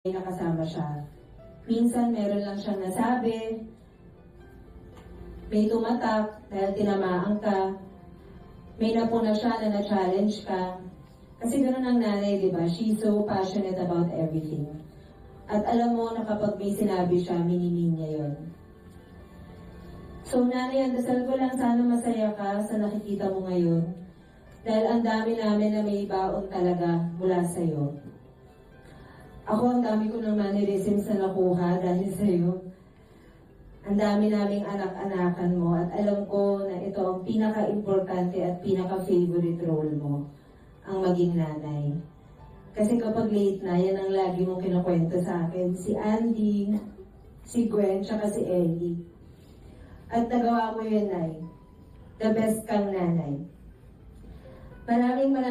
may nakasama siya. Minsan meron lang siyang nasabi, may tumatak dahil tinamaan ka, may napuna siya na na-challenge ka. Kasi ganoon ang nanay, di ba? She's so passionate about everything. At alam mo na kapag may sinabi siya, minimin niya yun. So nanay, ang dasal ko lang sana masaya ka sa nakikita mo ngayon. Dahil ang dami namin na may baon talaga mula sa'yo. Ako, ang dami ko ng mannerisms na nakuha dahil sa'yo. Ang dami naming anak-anakan mo at alam ko na ito ang pinaka-importante at pinaka-favorite role mo, ang maging nanay. Kasi kapag late na, yan ang lagi mong kinukwento sa akin. Si Andy, si Gwen, tsaka si Ellie. At nagawa mo yun, Nay. The best kang nanay. Maraming